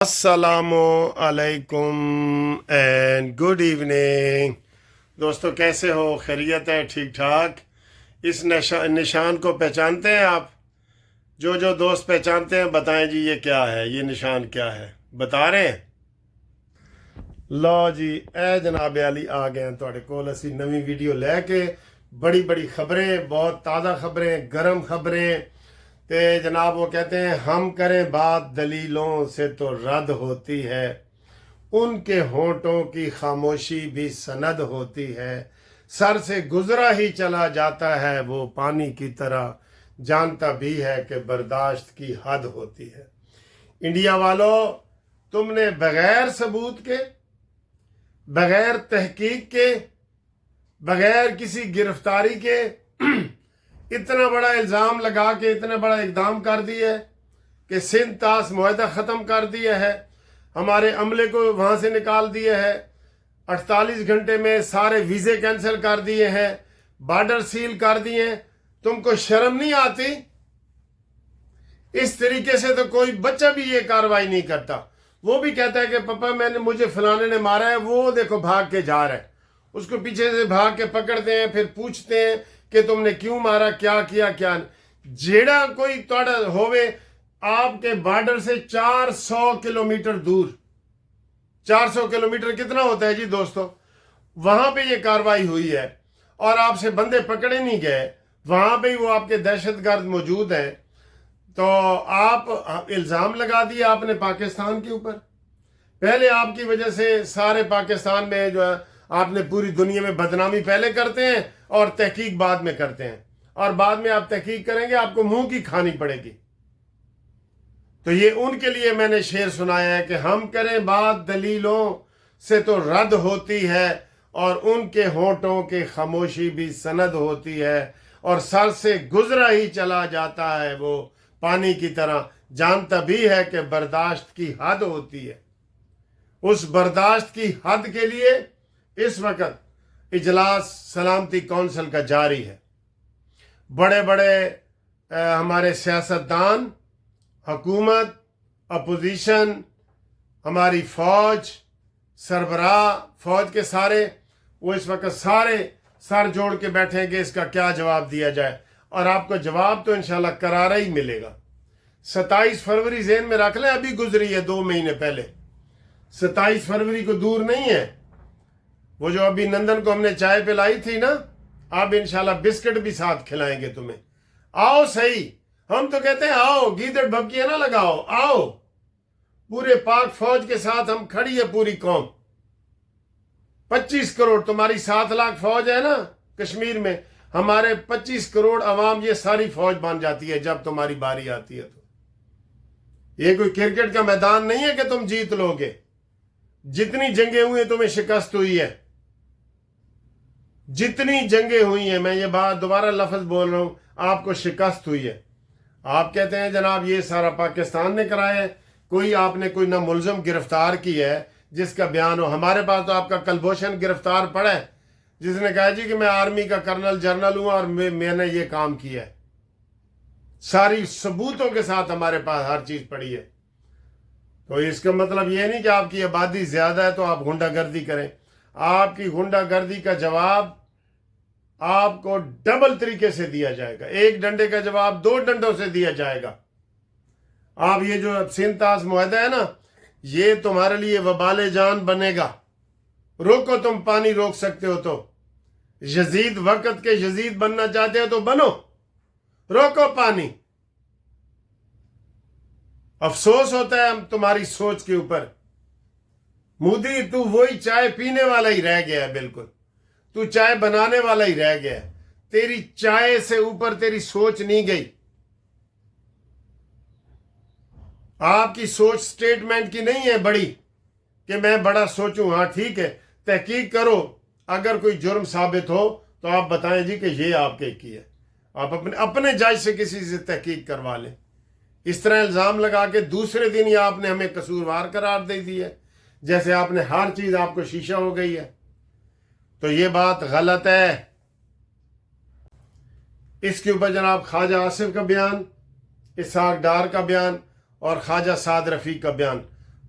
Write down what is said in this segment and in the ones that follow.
السلام علیکم and good evening دوستو، کیسے ہو؟ خیریت ہے؟ ٹھیک ٹھاک؟ اس نشان کو پہچانتے ہیں آپ؟ جو دوست پہچانتے ہیں بتائیں جی یہ کیا ہے، یہ نشان کیا ہے؟ بتا رہے ہیں؟ لو جی، اے جناب علی آ گئے ہیں تھوڑے کول اسی نویں ویڈیو لے کے، بڑی بڑی خبریں، بہت تازہ خبریں، گرم خبریں تے جناب وہ کہتے ہیں ہم کریں بات دلیلوں سے تو رد ہوتی ہے، ان کے ہونٹوں کی خاموشی بھی سند ہوتی ہے، سر سے گزرا ہی چلا جاتا ہے وہ پانی کی طرح، جانتا بھی ہے کہ برداشت کی حد ہوتی ہے۔ انڈیا والوں، تم نے بغیر ثبوت کے، بغیر تحقیق کے، بغیر کسی گرفتاری کے اتنا بڑا الزام لگا کے اتنا بڑا اقدام کر دیا ہے کہ سندھ طاس معاہدہ ختم کر دیا ہے، ہمارے عملے کو وہاں سے نکال دیا ہے، 48 گھنٹے میں سارے ویزے کینسل کر دیے ہیں، بارڈر سیل کر دیے ہیں۔ تم کو شرم نہیں آتی؟ اس طریقے سے تو کوئی بچہ بھی یہ کاروائی نہیں کرتا۔ وہ بھی کہتا ہے کہ پپا مجھے فلانے نے مارا ہے، وہ دیکھو بھاگ کے جا رہا ہے، اس کو پیچھے سے بھاگ کے پکڑتے ہیں، پھر پوچھتے ہیں کہ تم نے کیوں مارا، کیا کیا کیا جیڑا کوئی توڑا ہوئے آپ کے بارڈر سے 400 کلومیٹر دور۔ 400 کلومیٹر کتنا ہوتا ہے جی دوستو؟ وہاں پہ یہ کاروائی ہوئی ہے اور آپ سے بندے پکڑے نہیں گئے، وہاں پہ ہی وہ آپ کے دہشت گرد موجود ہیں، تو آپ الزام لگا دیا آپ نے پاکستان کے اوپر۔ پہلے آپ کی وجہ سے سارے پاکستان میں جو ہے آپ نے پوری دنیا میں بدنامی پہلے کرتے ہیں اور تحقیق بعد میں کرتے ہیں، اور بعد میں آپ تحقیق کریں گے آپ کو منہ کی کھانی پڑے گی۔ تو یہ ان کے لیے میں نے شعر سنایا ہے کہ ہم کریں بات دلیلوں سے تو رد ہوتی ہے، اور ان کے ہونٹوں کی خاموشی بھی سند ہوتی ہے، اور سر سے گزرا ہی چلا جاتا ہے وہ پانی کی طرح، جانتا بھی ہے کہ برداشت کی حد ہوتی ہے۔ اس برداشت کی حد کے لیے اس وقت اجلاس سلامتی کونسل کا جاری ہے۔ بڑے بڑے ہمارے سیاستدان، حکومت، اپوزیشن، ہماری فوج، سربراہ فوج کے سارے، وہ اس وقت سارے سر جوڑ کے بیٹھے ہیں کہ اس کا کیا جواب دیا جائے، اور آپ کو جواب تو انشاءاللہ کرارا ہی ملے گا۔ 27 فروری ذہن میں رکھ لیں، ابھی گزری ہے 2 مہینے پہلے، 27 فروری کو دور نہیں ہے۔ وہ جو ابھی نندن کو ہم نے چائے پلائی تھی نا، اب انشاءاللہ بسکٹ بھی ساتھ کھلائیں گے تمہیں۔ آؤ صحیح، ہم تو کہتے ہیں آؤ، گیدڑ بھبکیاں نہ لگاؤ، آؤ۔ پورے پاک فوج کے ساتھ ہم کھڑی ہے پوری قوم۔ 25 کروڑ تمہاری 7 لاکھ فوج ہے نا کشمیر میں، ہمارے 25 کروڑ عوام یہ ساری فوج بن جاتی ہے جب تمہاری باری آتی ہے۔ تو یہ کوئی کرکٹ کا میدان نہیں ہے کہ تم جیت لو گے۔ جتنی جنگیں ہوئی ہیں تمہیں شکست ہوئی ہے، جتنی جنگیں ہوئی ہیں، میں یہ بات دوبارہ لفظ بول رہا ہوں، آپ کو شکست ہوئی ہے۔ آپ کہتے ہیں جناب یہ سارا پاکستان نے کرایا ہے، کوئی آپ نے کوئی نہ ملزم گرفتار کی ہے جس کا بیان ہو۔ ہمارے پاس تو آپ کا کلبھوشن گرفتار پڑا ہے، جس نے کہا جی کہ میں آرمی کا کرنل جنرل ہوں اور میں نے یہ کام کیا ہے، ساری ثبوتوں کے ساتھ ہمارے پاس ہر چیز پڑی ہے۔ تو اس کا مطلب یہ نہیں کہ آپ کی آبادی زیادہ ہے تو آپ غنڈہ گردی کریں۔ آپ کی غنڈہ گردی کا جواب آپ کو ڈبل طریقے سے دیا جائے گا، ایک ڈنڈے کا جواب 2 ڈنڈوں سے دیا جائے گا۔ آپ یہ جو سندھ طاس معاہدہ ہے نا، یہ تمہارے لیے وبال جان بنے گا۔ روکو، تم پانی روک سکتے ہو تو، یزید وقت کے یزید بننا چاہتے ہو تو بنو، روکو پانی۔ افسوس ہوتا ہے تمہاری سوچ کے اوپر۔ مودی تو وہی چائے پینے والا ہی رہ گیا ہے، بالکل تو چائے بنانے والا ہی رہ گیا ہے، تیری چائے سے اوپر تیری سوچ نہیں گئی۔ آپ کی سوچ سٹیٹمنٹ کی نہیں ہے بڑی کہ میں بڑا سوچوں۔ ہاں ٹھیک ہے، تحقیق کرو، اگر کوئی جرم ثابت ہو تو آپ بتائیں جی کہ یہ آپ کے کی ہے، آپ اپنے جج سے کسی سے تحقیق کروا لیں۔ اس طرح الزام لگا کے دوسرے دن ہی آپ نے ہمیں قصوروار قرار دے دی ہے، جیسے آپ نے ہر چیز آپ کو شیشہ ہو گئی ہے۔ تو یہ بات غلط ہے۔ اس کے اوپر جناب خواجہ آصف کا بیان، اسحاق ڈار کا بیان اور خواجہ سعد رفیق کا بیان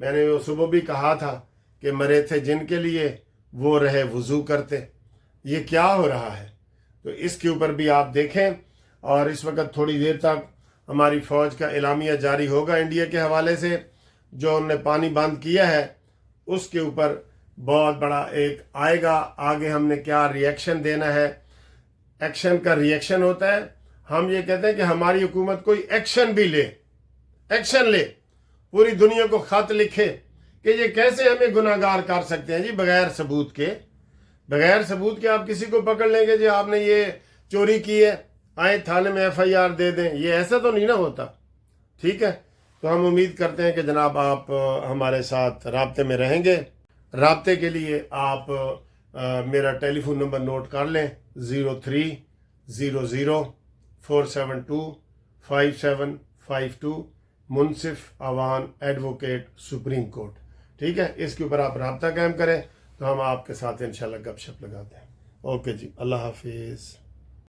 میں نے وہ صبح بھی کہا تھا کہ مرے تھے جن کے لیے وہ رہے وضو کرتے. یہ کیا ہو رہا ہے؟ تو اس کے اوپر بھی آپ دیکھیں. اور اس وقت تھوڑی دیر تک ہماری فوج کا اعلامیہ جاری ہوگا انڈیا کے حوالے سے. جو انہوں نے پانی بند کیا ہے اس کے اوپر بہت بڑا ایک آئے گا. آگے ہم نے کیا ری ایکشن دینا ہے. ایکشن کا ری ایکشن ہوتا ہے. ہم یہ کہتے ہیں کہ ہماری حکومت کوئی ایکشن بھی لے، ایکشن لے، پوری دنیا کو خط لکھے کہ یہ کیسے ہمیں گناہ گار کر سکتے ہیں جی بغیر ثبوت کے. بغیر ثبوت کے آپ کسی کو پکڑ لیں گے جی آپ نے یہ چوری کی ہے، آئیں تھانے میں ایف آئی آر دے دیں. یہ ایسا تو نہیں نا ہوتا. ٹھیک ہے، تو ہم امید کرتے ہیں کہ جناب آپ ہمارے ساتھ رابطے میں رہیں گے. رابطے کے لیے آپ میرا ٹیلی فون نمبر نوٹ کر لیں 030047257552 منصف اوان ایڈوکیٹ سپریم کورٹ. ٹھیک ہے، اس کے اوپر آپ رابطہ قائم کریں تو ہم آپ کے ساتھ انشاءاللہ گپ شپ لگاتے ہیں. اوکے جی، اللہ حافظ.